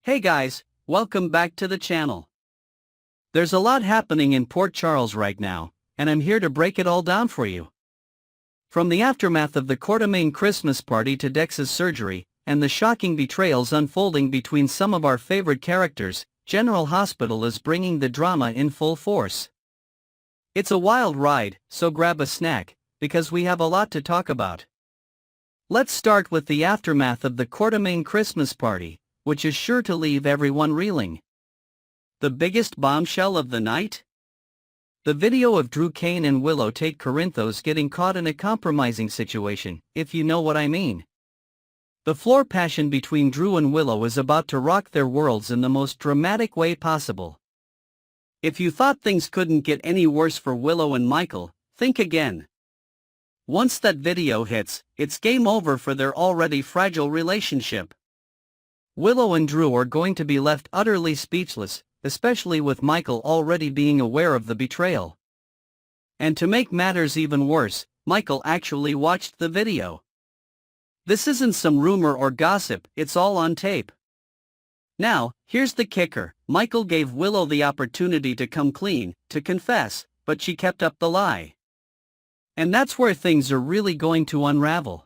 Hey guys, welcome back to the channel. There's a lot happening in Port Charles right now, and I'm here to break it all down for you. From the aftermath of the Courtamaine Christmas party to Dex's surgery, and the shocking betrayals unfolding between some of our favorite characters, General Hospital is bringing the drama in full force. It's a wild ride, so grab a snack, because we have a lot to talk about. Let's start with the aftermath of the Courtamaine Christmas party, which is sure to leave everyone reeling. The biggest bombshell of the night? The video of Drew Kane and Willow Tate Corinthos getting caught in a compromising situation, if you know what I mean. The floor passion between Drew and Willow is about to rock their worlds in the most dramatic way possible. If you thought things couldn't get any worse for Willow and Michael, think again. Once that video hits, it's game over for their already fragile relationship. Willow and Drew are going to be left utterly speechless, especially with Michael already being aware of the betrayal. And to make matters even worse, Michael actually watched the video. This isn't some rumor or gossip, it's all on tape. Now, here's the kicker: Michael gave Willow the opportunity to come clean, to confess, but she kept up the lie. And that's where things are really going to unravel.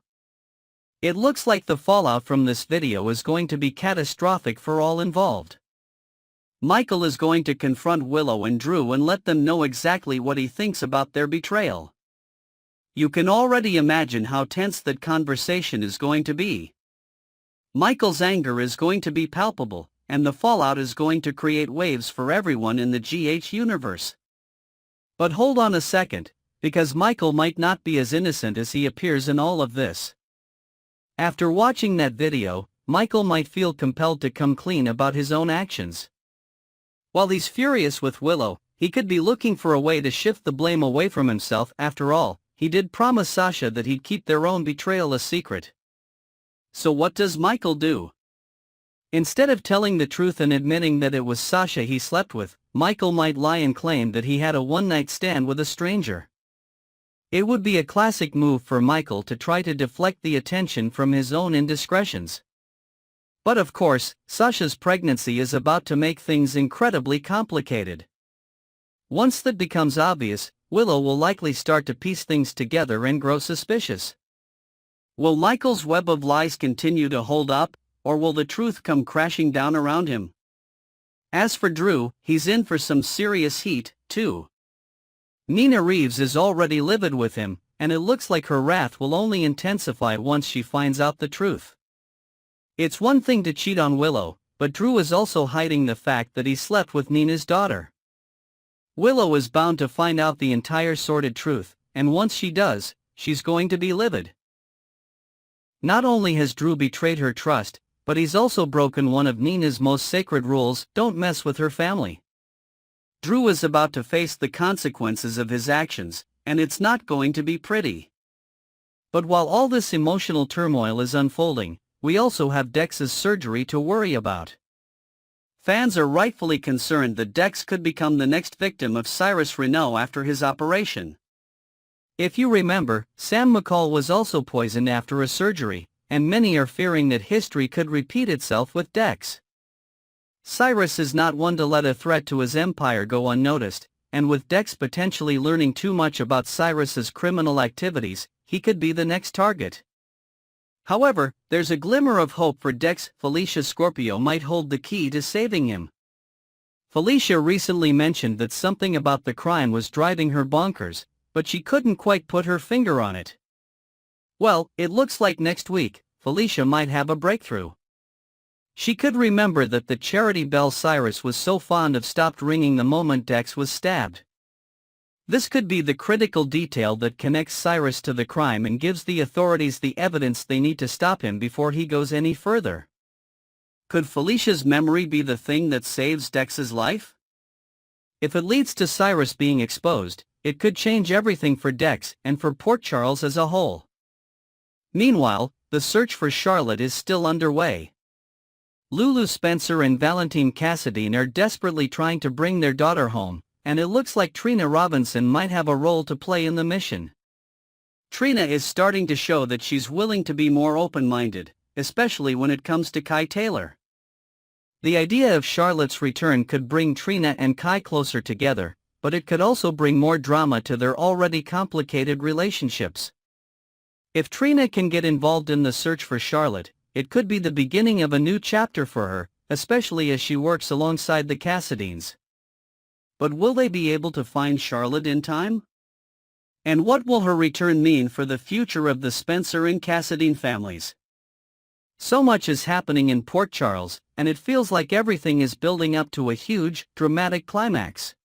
It looks like the fallout from this video is going to be catastrophic for all involved. Michael is going to confront Willow and Drew and let them know exactly what he thinks about their betrayal. You can already imagine how tense that conversation is going to be. Michael's anger is going to be palpable, and the fallout is going to create waves for everyone in the GH universe. But hold on a second, because Michael might not be as innocent as he appears in all of this. After watching that video, Michael might feel compelled to come clean about his own actions. While he's furious with Willow, he could be looking for a way to shift the blame away from himself. After all, he did promise Sasha that he'd keep their own betrayal a secret. So what does Michael do? Instead of telling the truth and admitting that it was Sasha he slept with, Michael might lie and claim that he had a one-night stand with a stranger. It would be a classic move for Michael to try to deflect the attention from his own indiscretions. But of course, Sasha's pregnancy is about to make things incredibly complicated. Once that becomes obvious, Willow will likely start to piece things together and grow suspicious. Will Michael's web of lies continue to hold up, or will the truth come crashing down around him? As for Drew, he's in for some serious heat, too. Nina Reeves is already livid with him, and it looks like her wrath will only intensify once she finds out the truth. It's one thing to cheat on Willow, but Drew is also hiding the fact that he slept with Nina's daughter. Willow is bound to find out the entire sordid truth, and once she does, she's going to be livid. Not only has Drew betrayed her trust, but he's also broken one of Nina's most sacred rules: don't mess with her family. Drew is about to face the consequences of his actions, and it's not going to be pretty. But while all this emotional turmoil is unfolding, we also have Dex's surgery to worry about. Fans are rightfully concerned that Dex could become the next victim of Cyrus Renaud after his operation. If you remember, Sam McCall was also poisoned after a surgery, and many are fearing that history could repeat itself with Dex. Cyrus is not one to let a threat to his empire go unnoticed, and with Dex potentially learning too much about Cyrus's criminal activities, he could be the next target. However, there's a glimmer of hope for Dex. Felicia Scorpio might hold the key to saving him. Felicia recently mentioned that something about the crime was driving her bonkers, but she couldn't quite put her finger on it. Well, it looks like next week, Felicia might have a breakthrough. She could remember that the charity bell Cyrus was so fond of stopped ringing the moment Dex was stabbed. This could be the critical detail that connects Cyrus to the crime and gives the authorities the evidence they need to stop him before he goes any further. Could Felicia's memory be the thing that saves Dex's life? If it leads to Cyrus being exposed, it could change everything for Dex and for Port Charles as a whole. Meanwhile, the search for Charlotte is still underway. Lulu Spencer and Valentine Cassadine are desperately trying to bring their daughter home, and it looks like Trina Robinson might have a role to play in the mission. Trina is starting to show that she's willing to be more open-minded, especially when it comes to Kai Taylor. The idea of Charlotte's return could bring Trina and Kai closer together, but it could also bring more drama to their already complicated relationships. If Trina can get involved in the search for Charlotte, it could be the beginning of a new chapter for her, especially as she works alongside the Cassadines. But will they be able to find Charlotte in time? And what will her return mean for the future of the Spencer and Cassadine families? So much is happening in Port Charles, and it feels like everything is building up to a huge, dramatic climax.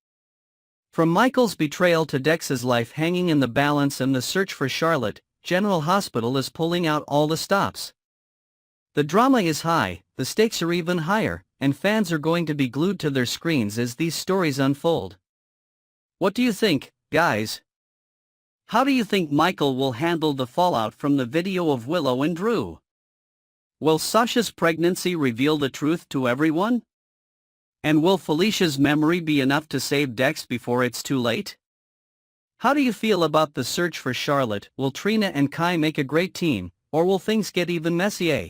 From Michael's betrayal to Dex's life hanging in the balance and the search for Charlotte, General Hospital is pulling out all the stops. The drama is high, the stakes are even higher, and fans are going to be glued to their screens as these stories unfold. What do you think, guys? How do you think Michael will handle the fallout from the video of Willow and Drew? Will Sasha's pregnancy reveal the truth to everyone? And will Felicia's memory be enough to save Dex before it's too late? How do you feel about the search for Charlotte? Will Trina and Kai make a great team, or will things get even messier?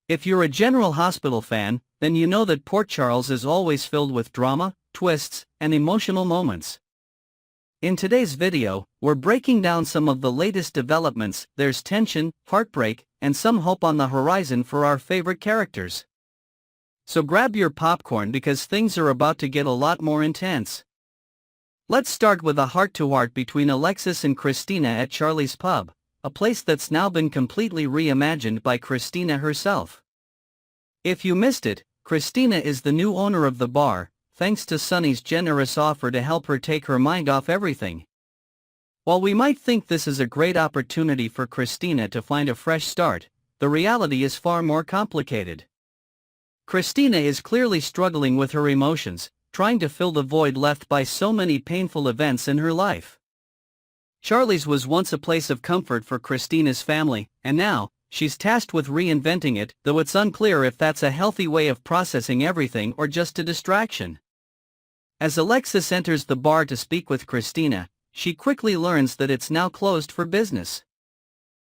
If you're a General Hospital fan, then you know that Port Charles is always filled with drama, twists, and emotional moments. In today's video, we're breaking down some of the latest developments. There's tension, heartbreak, and some hope on the horizon for our favorite characters. So grab your popcorn because things are about to get a lot more intense. Let's start with a heart-to-heart between Alexis and Christina at Charlie's Pub, a place that's now been completely reimagined by Christina herself. If you missed it, Christina is the new owner of the bar, thanks to Sonny's generous offer to help her take her mind off everything. While we might think this is a great opportunity for Christina to find a fresh start, the reality is far more complicated. Christina is clearly struggling with her emotions, trying to fill the void left by so many painful events in her life. Charlie's was once a place of comfort for Christina's family, and now, she's tasked with reinventing it, though it's unclear if that's a healthy way of processing everything or just a distraction. As Alexis enters the bar to speak with Christina, she quickly learns that it's now closed for business.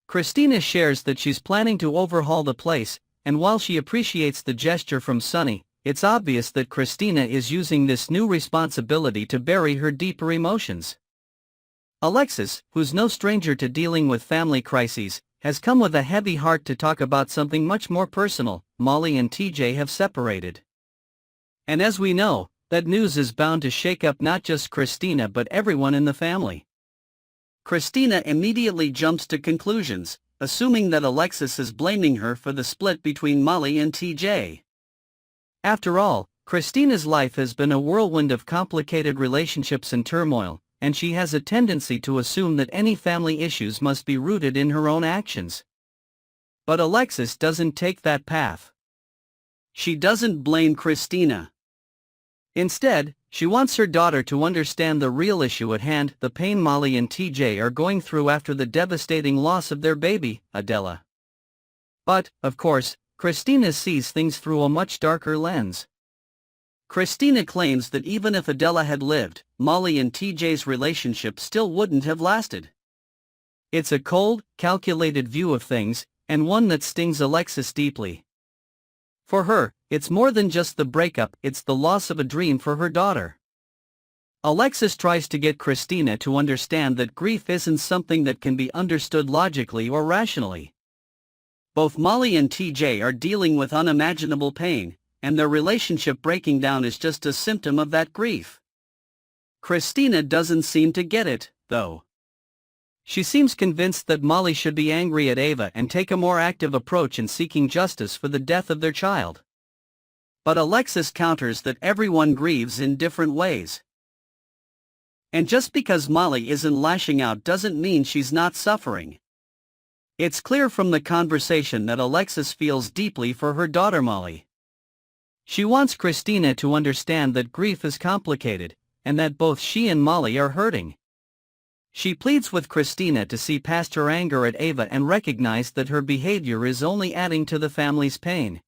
Christina shares that she's planning to overhaul the place, and while she appreciates the gesture from Sonny, it's obvious that Christina is using this new responsibility to bury her deeper emotions. Alexis, who's no stranger to dealing with family crises, has come with a heavy heart to talk about something much more personal. Molly and TJ have separated. And as we know, that news is bound to shake up not just Christina but everyone in the family. Christina immediately jumps to conclusions, assuming that Alexis is blaming her for the split between Molly and TJ. After all, Christina's life has been a whirlwind of complicated relationships and turmoil, and she has a tendency to assume that any family issues must be rooted in her own actions. But Alexis doesn't take that path. She doesn't blame Christina. Instead, she wants her daughter to understand the real issue at hand, the pain Molly and TJ are going through after the devastating loss of their baby, Adela. But, of course, Christina sees things through a much darker lens. Christina claims that even if Adela had lived, Molly and TJ's relationship still wouldn't have lasted. It's a cold, calculated view of things, and one that stings Alexis deeply. For her, it's more than just the breakup, it's the loss of a dream for her daughter. Alexis tries to get Christina to understand that grief isn't something that can be understood logically or rationally. Both Molly and TJ are dealing with unimaginable pain, and their relationship breaking down is just a symptom of that grief. Christina doesn't seem to get it, though. She seems convinced that Molly should be angry at Ava and take a more active approach in seeking justice for the death of their child. But Alexis counters that everyone grieves in different ways. And just because Molly isn't lashing out doesn't mean she's not suffering. It's clear from the conversation that Alexis feels deeply for her daughter Molly. She wants Christina to understand that grief is complicated, and that both she and Molly are hurting. She pleads with Christina to see past her anger at Ava and recognize that her behavior is only adding to the family's pain.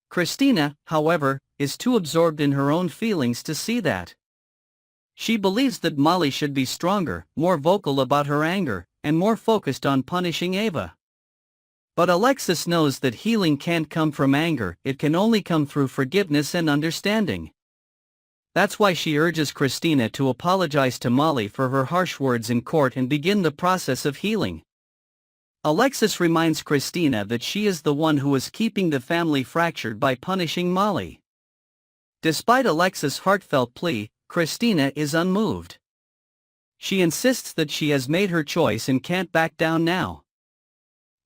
Christina, however, is too absorbed in her own feelings to see that. She believes that Molly should be stronger, more vocal about her anger, and more focused on punishing Ava. But Alexis knows that healing can't come from anger, it can only come through forgiveness and understanding. That's why she urges Christina to apologize to Molly for her harsh words in court and begin the process of healing. Alexis reminds Christina that she is the one who is keeping the family fractured by punishing Molly. Despite Alexis' heartfelt plea, Christina is unmoved. She insists that she has made her choice and can't back down now.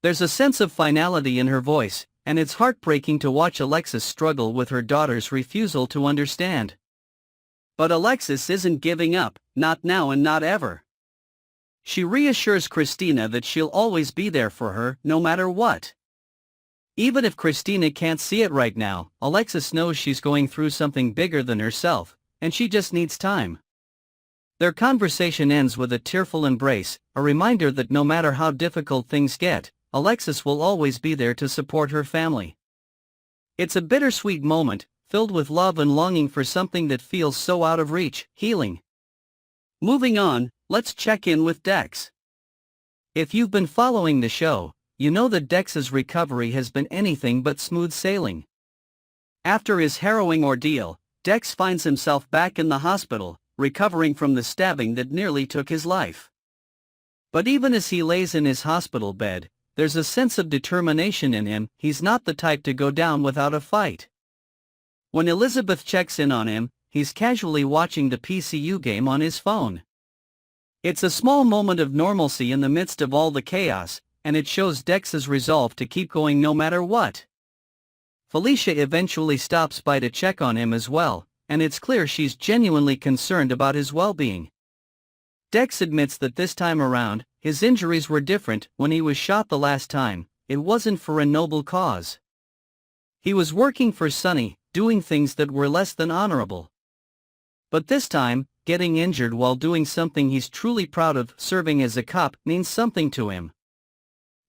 There's a sense of finality in her voice, and it's heartbreaking to watch Alexis struggle with her daughter's refusal to understand. But Alexis isn't giving up, not now and not ever. She reassures Christina that she'll always be there for her, no matter what. Even if Christina can't see it right now, Alexis knows she's going through something bigger than herself, and she just needs time. Their conversation ends with a tearful embrace, a reminder that no matter how difficult things get, Alexis will always be there to support her family. It's a bittersweet moment, filled with love and longing for something that feels so out of reach, healing. Moving on, let's check in with Dex. If you've been following the show, you know that Dex's recovery has been anything but smooth sailing. After his harrowing ordeal, Dex finds himself back in the hospital, recovering from the stabbing that nearly took his life. But even as he lays in his hospital bed, there's a sense of determination in him. He's not the type to go down without a fight. When Elizabeth checks in on him, he's casually watching the PCU game on his phone. It's a small moment of normalcy in the midst of all the chaos, and it shows Dex's resolve to keep going no matter what. Felicia eventually stops by to check on him as well, and it's clear she's genuinely concerned about his well-being. Dex admits that this time around, his injuries were different. When he was shot the last time, it wasn't for a noble cause. He was working for Sonny, doing things that were less than honorable. But this time, getting injured while doing something he's truly proud of, serving as a cop, means something to him.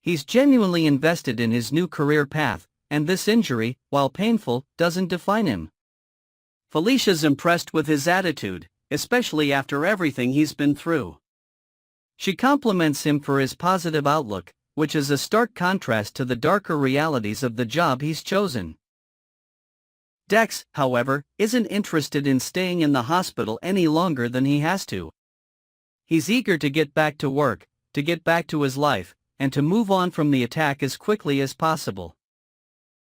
He's genuinely invested in his new career path, and this injury, while painful, doesn't define him. Felicia's impressed with his attitude, especially after everything he's been through. She compliments him for his positive outlook, which is a stark contrast to the darker realities of the job he's chosen. Dex, however, isn't interested in staying in the hospital any longer than he has to. He's eager to get back to work, to get back to his life, and to move on from the attack as quickly as possible.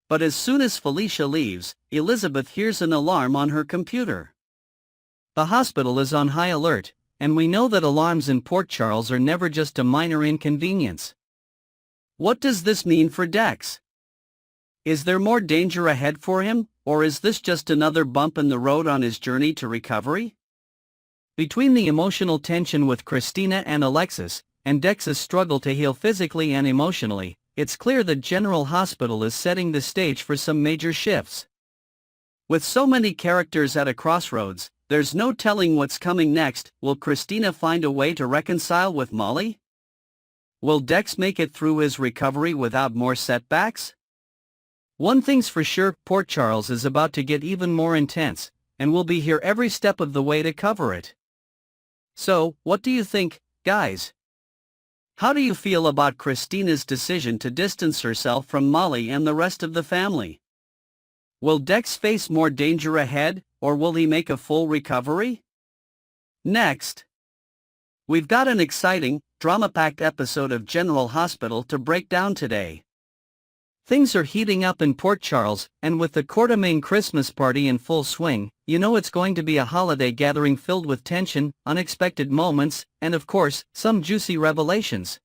But as soon as Felicia leaves, Elizabeth hears an alarm on her computer. The hospital is on high alert, and we know that alarms in Port Charles are never just a minor inconvenience. What does this mean for Dex? Is there more danger ahead for him, or is this just another bump in the road on his journey to recovery? Between the emotional tension with Christina and Alexis, and Dex's struggle to heal physically and emotionally, it's clear that General Hospital is setting the stage for some major shifts. With so many characters at a crossroads, there's no telling what's coming next. Will Christina find a way to reconcile with Molly? Will Dex make it through his recovery without more setbacks? One thing's for sure, Port Charles is about to get even more intense, and we'll be here every step of the way to cover it. So, what do you think, guys? How do you feel about Christina's decision to distance herself from Molly and the rest of the family? Will Dex face more danger ahead, or will he make a full recovery? Next, we've got an exciting, drama-packed episode of General Hospital to break down today. Things are heating up in Port Charles, and with the Courtamaine Christmas party in full swing, you know it's going to be a holiday gathering filled with tension, unexpected moments, and of course, some juicy revelations.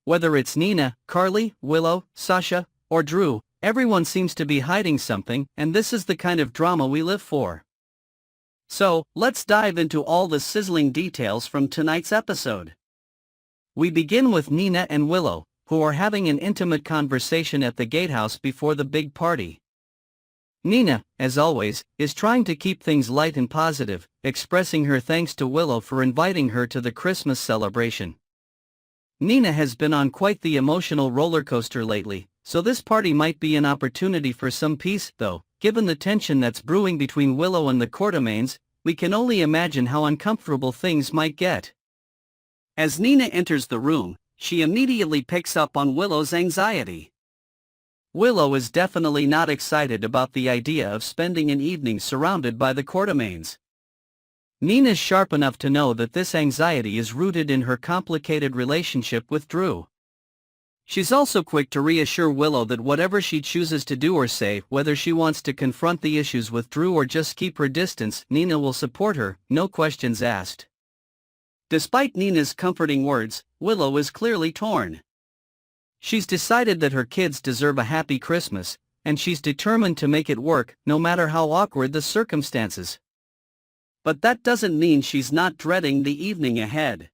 Whether it's Nina, Carly, Willow, Sasha, or Drew, everyone seems to be hiding something, and this is the kind of drama we live for. So, let's dive into all the sizzling details from tonight's episode. We begin with Nina and Willow, who are having an intimate conversation at the gatehouse before the big party. Nina, as always, is trying to keep things light and positive, expressing her thanks to Willow for inviting her to the Christmas celebration. Nina has been on quite the emotional roller coaster lately, so this party might be an opportunity for some peace, though. Given the tension that's brewing between Willow and the Courtamaines, we can only imagine how uncomfortable things might get. As Nina enters the room, she immediately picks up on Willow's anxiety. Willow is definitely not excited about the idea of spending an evening surrounded by the Courtamaines. Nina's sharp enough to know that this anxiety is rooted in her complicated relationship with Drew. She's also quick to reassure Willow that whatever she chooses to do or say, whether she wants to confront the issues with Drew or just keep her distance, Nina will support her, no questions asked. Despite Nina's comforting words, Willow is clearly torn. She's decided that her kids deserve a happy Christmas, and she's determined to make it work, no matter how awkward the circumstances. But that doesn't mean she's not dreading the evening ahead.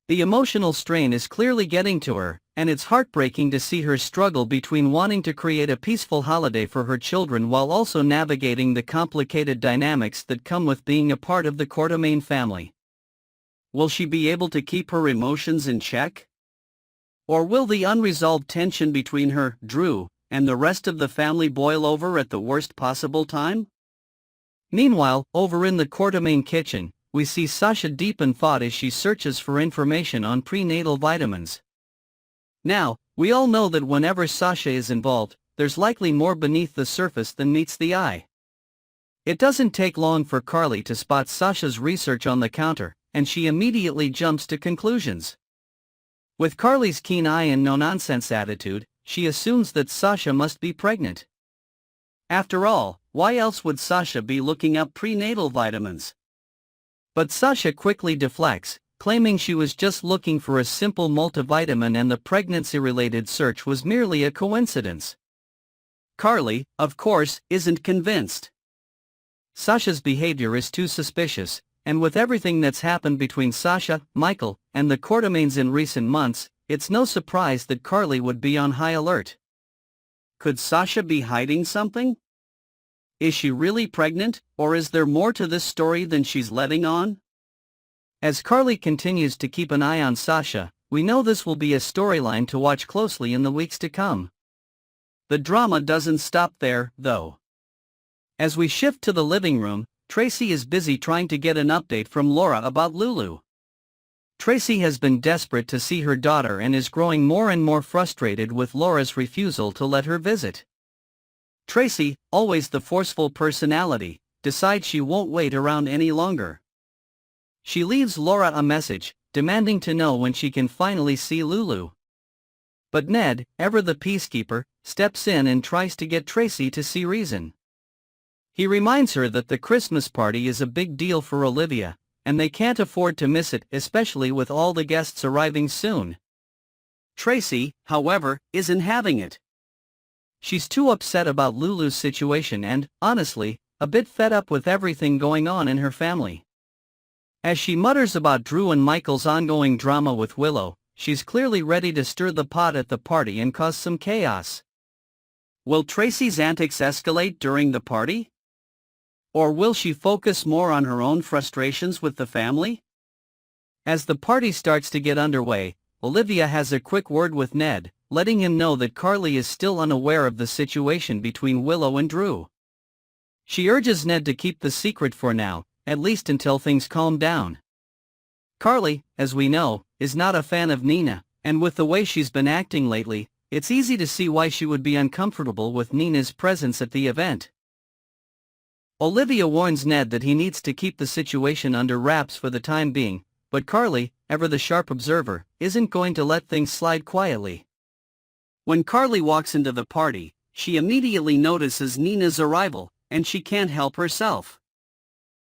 The emotional strain is clearly getting to her, and it's heartbreaking to see her struggle between wanting to create a peaceful holiday for her children while also navigating the complicated dynamics that come with being a part of the Courtamaine family. Will she be able to keep her emotions in check? Or will the unresolved tension between her, Drew, and the rest of the family boil over at the worst possible time? Meanwhile, over in the Courtamaine kitchen, we see Sasha deep in thought as she searches for information on prenatal vitamins. Now, we all know that whenever Sasha is involved, there's likely more beneath the surface than meets the eye. It doesn't take long for Carly to spot Sasha's research on the counter, and she immediately jumps to conclusions. With Carly's keen eye and no-nonsense attitude, she assumes that Sasha must be pregnant. After all, why else would Sasha be looking up prenatal vitamins? But Sasha quickly deflects, claiming she was just looking for a simple multivitamin and the pregnancy-related search was merely a coincidence. Carly, of course, isn't convinced. Sasha's behavior is too suspicious, and with everything that's happened between Sasha, Michael, and the Courtamaines in recent months, it's no surprise that Carly would be on high alert. Could Sasha be hiding something? Is she really pregnant, or is there more to this story than she's letting on? As Carly continues to keep an eye on Sasha, we know this will be a storyline to watch closely in the weeks to come. The drama doesn't stop there, though. As we shift to the living room, Tracy is busy trying to get an update from Laura about Lulu. Tracy has been desperate to see her daughter and is growing more and more frustrated with Laura's refusal to let her visit. Tracy, always the forceful personality, decides she won't wait around any longer. She leaves Laura a message, demanding to know when she can finally see Lulu. But Ned, ever the peacekeeper, steps in and tries to get Tracy to see reason. He reminds her that the Christmas party is a big deal for Olivia, and they can't afford to miss it, especially with all the guests arriving soon. Tracy, however, isn't having it. She's too upset about Lulu's situation and, honestly, a bit fed up with everything going on in her family. As she mutters about Drew and Michael's ongoing drama with Willow, she's clearly ready to stir the pot at the party and cause some chaos. Will Tracy's antics escalate during the party? Or will she focus more on her own frustrations with the family? As the party starts to get underway, Olivia has a quick word with Ned, letting him know that Carly is still unaware of the situation between Willow and Drew. She urges Ned to keep the secret for now, at least until things calm down. Carly, as we know, is not a fan of Nina, and with the way she's been acting lately, it's easy to see why she would be uncomfortable with Nina's presence at the event. Olivia warns Ned that he needs to keep the situation under wraps for the time being, but Carly, ever the sharp observer, isn't going to let things slide quietly. When Carly walks into the party, she immediately notices Nina's arrival, and she can't help herself.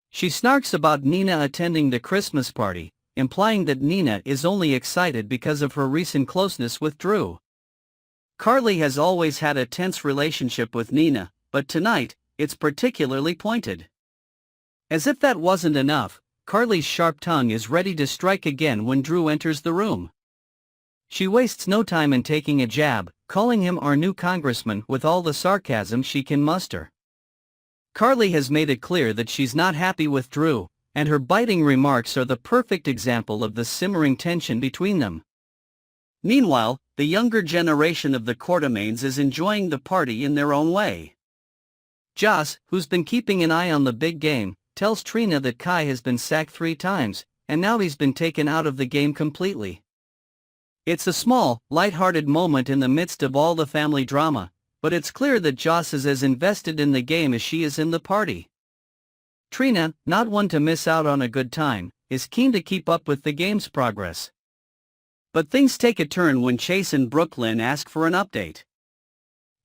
She snarks about Nina attending the Christmas party, implying that Nina is only excited because of her recent closeness with Drew. Carly has always had a tense relationship with Nina, but tonight, it's particularly pointed. As if that wasn't enough, Carly's sharp tongue is ready to strike again when Drew enters the room. She wastes no time in taking a jab, calling him our new congressman with all the sarcasm she can muster. Carly has made it clear that she's not happy with Drew, and her biting remarks are the perfect example of the simmering tension between them. Meanwhile, the younger generation of the Courtamaines is enjoying the party in their own way. Joss, who's been keeping an eye on the big game, tells Trina that Kai has been sacked 3 times, and now he's been taken out of the game completely. It's a small, light-hearted moment in the midst of all the family drama, but it's clear that Joss is as invested in the game as she is in the party. Trina, not one to miss out on a good time, is keen to keep up with the game's progress. But things take a turn when Chase and Brooklyn ask for an update.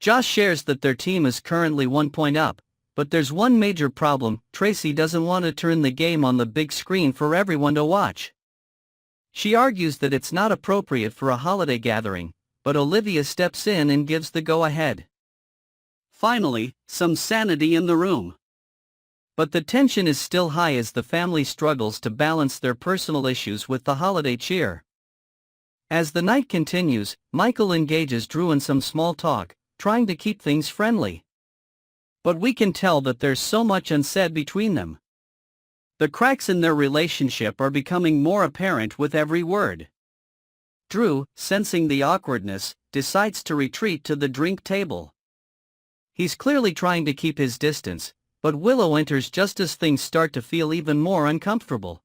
Joss shares that their team is currently 1 point up, but there's one major problem: Tracy doesn't want to turn the game on the big screen for everyone to watch. She argues that it's not appropriate for a holiday gathering, but Olivia steps in and gives the go-ahead. Finally, some sanity in the room. But the tension is still high as the family struggles to balance their personal issues with the holiday cheer. As the night continues, Michael engages Drew in some small talk, trying to keep things friendly. But we can tell that there's so much unsaid between them. The cracks in their relationship are becoming more apparent with every word. Drew, sensing the awkwardness, decides to retreat to the drink table. He's clearly trying to keep his distance, but Willow enters just as things start to feel even more uncomfortable.